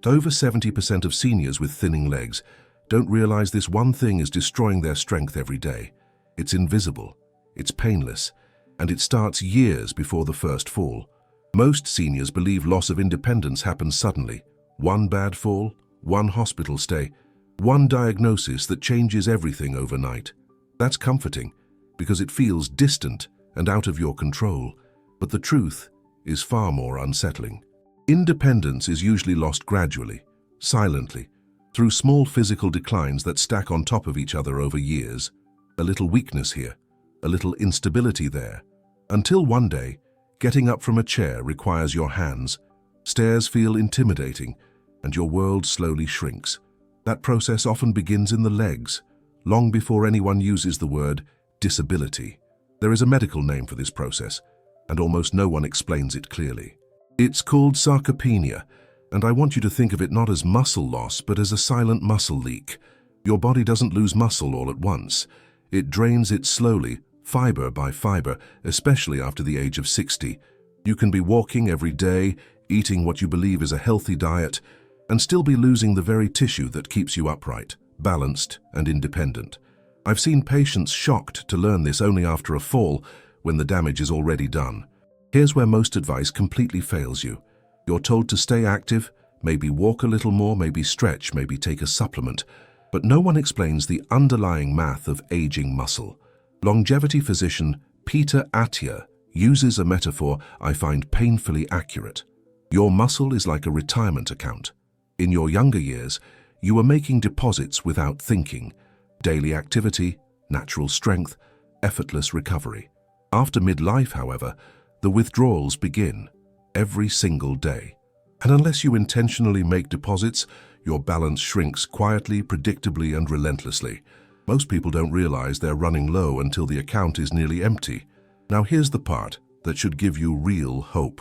Over 70% of seniors with thinning legs don't realize this one thing is destroying their strength every day. It's invisible, it's painless, and it starts years before the first fall. Most seniors believe loss of independence happens suddenly. One bad fall, one hospital stay, one diagnosis that changes everything overnight. That's comforting, because it feels distant and out of your control. But the truth is far more unsettling. Independence is usually lost gradually, silently, through small physical declines that stack on top of each other over years. A little weakness here, a little instability there, until one day, getting up from a chair requires your hands, stairs feel intimidating, and your world slowly shrinks. That process often begins in the legs, long before anyone uses the word disability. There is a medical name for this process, and almost no one explains it clearly. It's called sarcopenia, and I want you to think of it not as muscle loss, but as a silent muscle leak. Your body doesn't lose muscle all at once. It drains it slowly, fiber by fiber, especially after the age of 60. You can be walking every day, eating what you believe is a healthy diet, and still be losing the very tissue that keeps you upright, balanced, and independent. I've seen patients shocked to learn this only after a fall, when the damage is already done. Here's where most advice completely fails you. You're told to stay active, maybe walk a little more, maybe stretch, maybe take a supplement, but no one explains the underlying math of aging muscle. Longevity physician Peter Attia uses a metaphor I find painfully accurate. Your muscle is like a retirement account. In your younger years, you were making deposits without thinking. Daily activity, natural strength, effortless recovery. After midlife, however, the withdrawals begin every single day. And unless you intentionally make deposits, your balance shrinks quietly, predictably, and relentlessly. Most people don't realize they're running low until the account is nearly empty. Now here's the part that should give you real hope.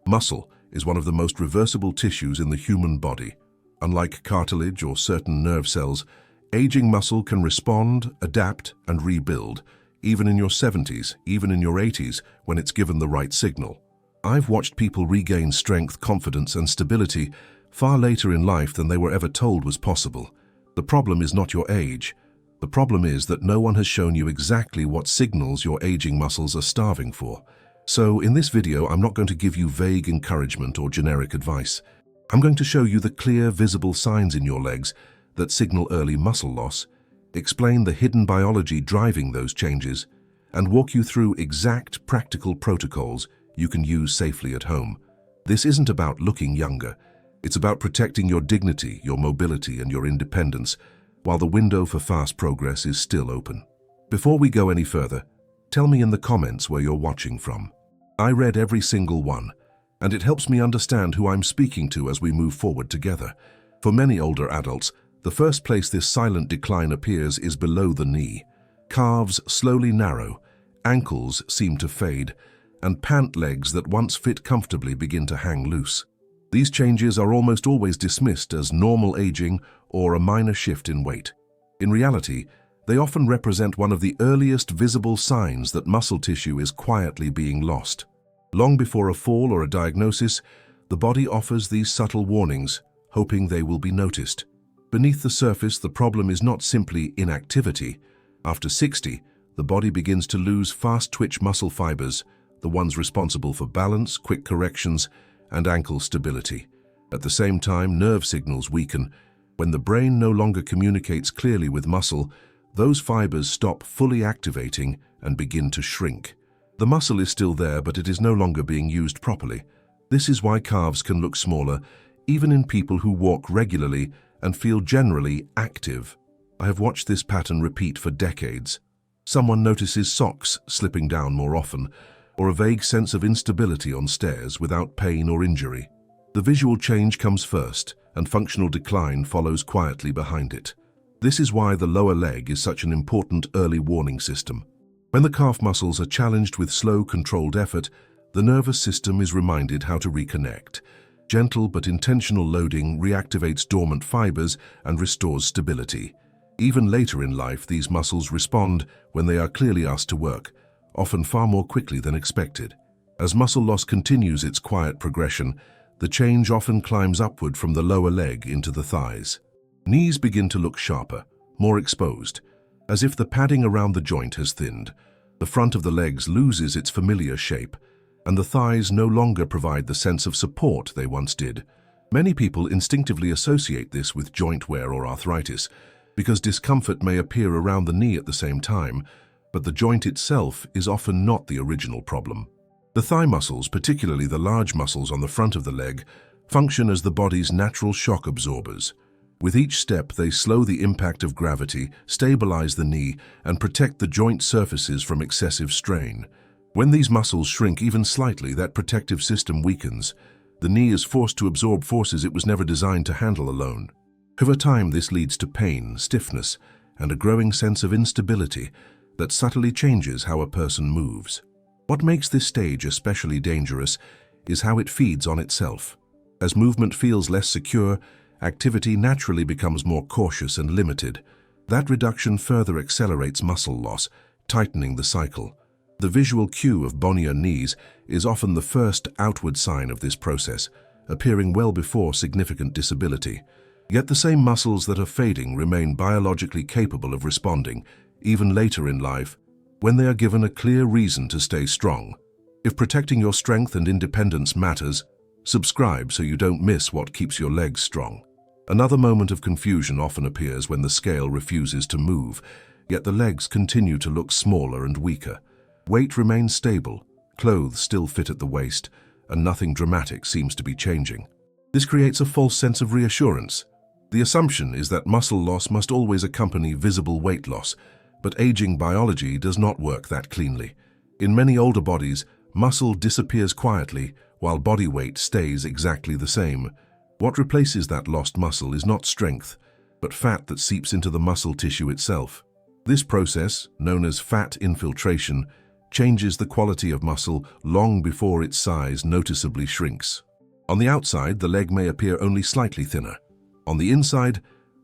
Muscle is one of the most reversible tissues in the human body. Unlike cartilage or certain nerve cells, aging muscle can respond, adapt, and rebuild, even in your 70s, even in your 80s, when it's given the right signal. I've watched people regain strength, confidence, and stability far later in life than they were ever told was possible. The problem is not your age. The problem is that no one has shown you exactly what signals your aging muscles are starving for. So in this video, I'm not going to give you vague encouragement or generic advice. I'm going to show you the clear, visible signs in your legs that signal early muscle loss, explain the hidden biology driving those changes, and walk you through exact practical protocols you can use safely at home. This isn't about looking younger. It's about protecting your dignity, your mobility, and your independence, while the window for fast progress is still open. Before we go any further, tell me in the comments where you're watching from. I read every single one, and it helps me understand who I'm speaking to as we move forward together. For many older adults, the first place this silent decline appears is below the knee. Calves slowly narrow, ankles seem to fade, and pant legs that once fit comfortably begin to hang loose. These changes are almost always dismissed as normal aging or a minor shift in weight. In reality, they often represent one of the earliest visible signs that muscle tissue is quietly being lost. Long before a fall or a diagnosis, the body offers these subtle warnings, hoping they will be noticed. Beneath the surface, the problem is not simply inactivity. After 60, the body begins to lose fast-twitch muscle fibers, the ones responsible for balance, quick corrections, and ankle stability. At the same time, nerve signals weaken. When the brain no longer communicates clearly with muscle, those fibers stop fully activating and begin to shrink. The muscle is still there, but it is no longer being used properly. This is why calves can look smaller, even in people who walk regularly and feel generally active. I have watched this pattern repeat for decades. Someone notices socks slipping down more often, or a vague sense of instability on stairs without pain or injury. The visual change comes first, and functional decline follows quietly behind it. This is why the lower leg is such an important early warning system. When the calf muscles are challenged with slow, controlled effort, the nervous system is reminded how to reconnect. Gentle but intentional loading reactivates dormant fibers and restores stability. Even later in life, these muscles respond when they are clearly asked to work, often far more quickly than expected. As muscle loss continues its quiet progression, the change often climbs upward from the lower leg into the thighs. Knees begin to look sharper, more exposed, as if the padding around the joint has thinned. The front of the legs loses its familiar shape, and the thighs no longer provide the sense of support they once did. Many people instinctively associate this with joint wear or arthritis, because discomfort may appear around the knee at the same time, but the joint itself is often not the original problem. The thigh muscles, particularly the large muscles on the front of the leg, function as the body's natural shock absorbers. With each step, they slow the impact of gravity, stabilize the knee, and protect the joint surfaces from excessive strain. When these muscles shrink even slightly, that protective system weakens. The knee is forced to absorb forces it was never designed to handle alone. Over time, this leads to pain, stiffness, and a growing sense of instability that subtly changes how a person moves. What makes this stage especially dangerous is how it feeds on itself. As movement feels less secure, activity naturally becomes more cautious and limited. That reduction further accelerates muscle loss, tightening the cycle. The visual cue of bonier knees is often the first outward sign of this process, appearing well before significant disability. Yet the same muscles that are fading remain biologically capable of responding, even later in life, when they are given a clear reason to stay strong. If protecting your strength and independence matters, subscribe so you don't miss what keeps your legs strong. Another moment of confusion often appears when the scale refuses to move, yet the legs continue to look smaller and weaker. Weight remains stable, clothes still fit at the waist, and nothing dramatic seems to be changing. This creates a false sense of reassurance. The assumption is that muscle loss must always accompany visible weight loss, but aging biology does not work that cleanly. In many older bodies, muscle disappears quietly while body weight stays exactly the same. What replaces that lost muscle is not strength, but fat that seeps into the muscle tissue itself. This process, known as fat infiltration, changes the quality of muscle long before its size noticeably shrinks. On the outside, the leg may appear only slightly thinner. On the inside,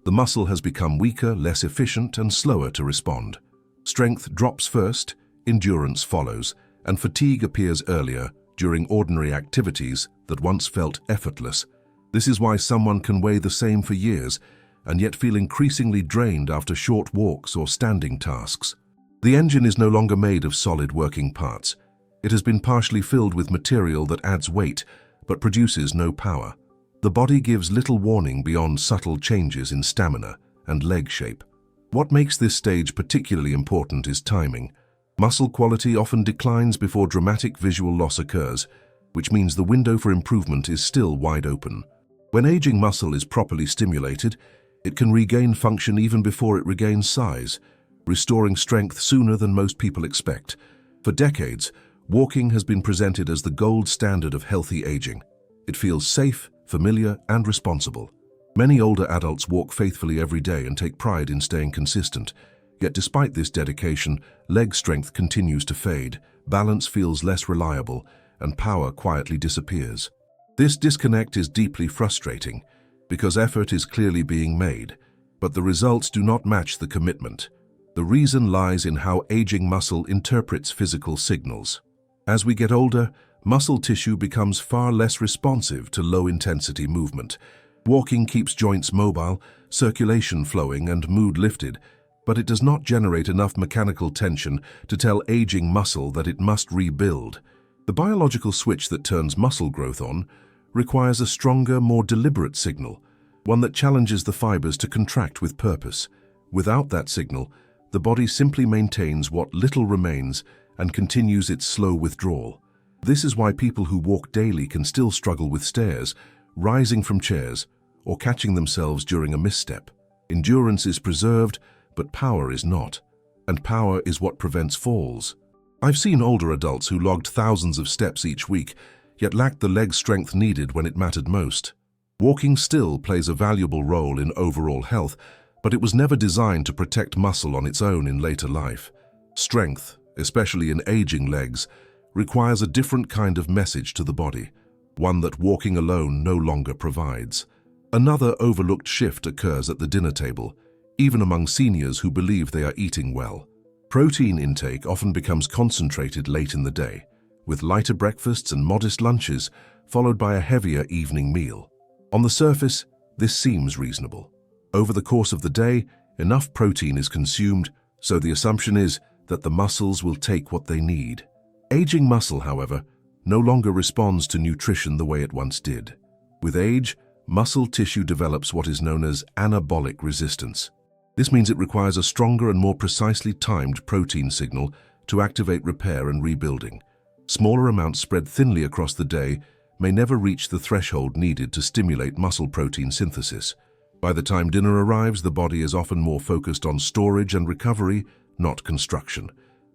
the muscle has become weaker, less efficient, and slower to respond. Strength drops first, endurance follows, and fatigue appears earlier during ordinary activities that once felt effortless. This is why someone can weigh the same for years and yet feel increasingly drained after short walks or standing tasks. The engine is no longer made of solid working parts. It has been partially filled with material that adds weight but produces no power. The body gives little warning beyond subtle changes in stamina and leg shape. What makes this stage particularly important is timing. Muscle quality often declines before dramatic visual loss occurs, which means the window for improvement is still wide open. When aging muscle is properly stimulated, it can regain function even before it regains size, restoring strength sooner than most people expect. For decades, walking has been presented as the gold standard of healthy aging. It feels safe, familiar, and responsible. Many older adults walk faithfully every day and take pride in staying consistent. Yet despite this dedication, leg strength continues to fade, balance feels less reliable, and power quietly disappears. This disconnect is deeply frustrating because effort is clearly being made, but the results do not match the commitment. The reason lies in how aging muscle interprets physical signals. As we get older, muscle tissue becomes far less responsive to low-intensity movement. Walking keeps joints mobile, circulation flowing, and mood lifted, but it does not generate enough mechanical tension to tell aging muscle that it must rebuild. The biological switch that turns muscle growth on requires a stronger, more deliberate signal, one that challenges the fibers to contract with purpose. Without that signal, the body simply maintains what little remains and continues its slow withdrawal. This is why people who walk daily can still struggle with stairs, rising from chairs, or catching themselves during a misstep. Endurance is preserved, but power is not, and power is what prevents falls. I've seen older adults who logged thousands of steps each week, yet lacked the leg strength needed when it mattered most. Walking still plays a valuable role in overall health, but it was never designed to protect muscle on its own in later life. Strength, especially in aging legs, requires a different kind of message to the body, one that walking alone no longer provides. Another overlooked shift occurs at the dinner table, even among seniors who believe they are eating well. Protein intake often becomes concentrated late in the day, with lighter breakfasts and modest lunches, followed by a heavier evening meal. On the surface, this seems reasonable. Over the course of the day, enough protein is consumed, so the assumption is that the muscles will take what they need. Aging muscle, however, no longer responds to nutrition the way it once did. With age, muscle tissue develops what is known as anabolic resistance. This means it requires a stronger and more precisely timed protein signal to activate repair and rebuilding. Smaller amounts spread thinly across the day may never reach the threshold needed to stimulate muscle protein synthesis. By the time dinner arrives, the body is often more focused on storage and recovery, not construction.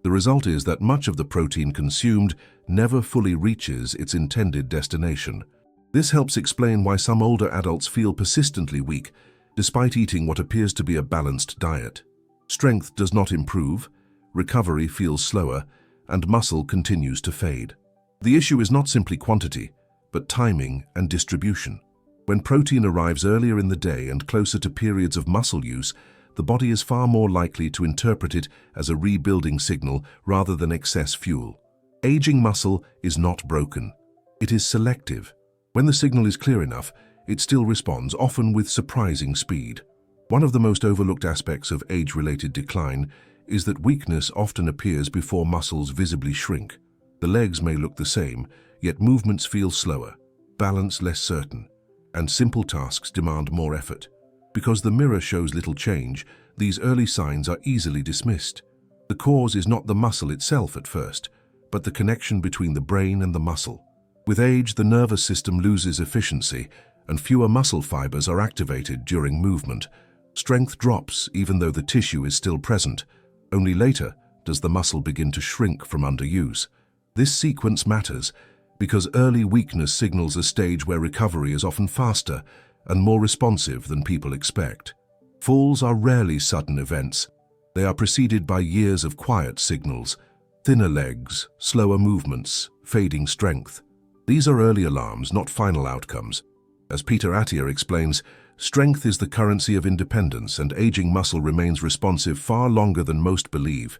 The result is that much of the protein consumed never fully reaches its intended destination. This helps explain why some older adults feel persistently weak, despite eating what appears to be a balanced diet. Strength does not improve, recovery feels slower, and muscle continues to fade. The issue is not simply quantity, but timing and distribution. When protein arrives earlier in the day and closer to periods of muscle use, the body is far more likely to interpret it as a rebuilding signal rather than excess fuel. Aging muscle is not broken. It is selective. When the signal is clear enough, it still responds, often with surprising speed. One of the most overlooked aspects of age-related decline is that weakness often appears before muscles visibly shrink. The legs may look the same, yet movements feel slower, balance less certain, and simple tasks demand more effort. Because the mirror shows little change, these early signs are easily dismissed. The cause is not the muscle itself at first, but the connection between the brain and the muscle. With age, the nervous system loses efficiency, and fewer muscle fibers are activated during movement. Strength drops even though the tissue is still present. Only later does the muscle begin to shrink from underuse. This sequence matters because early weakness signals a stage where recovery is often faster and more responsive than people expect. Falls are rarely sudden events. They are preceded by years of quiet signals, thinner legs, slower movements, fading strength. These are early alarms, not final outcomes. As Peter Attia explains, strength is the currency of independence, and aging muscle remains responsive far longer than most believe.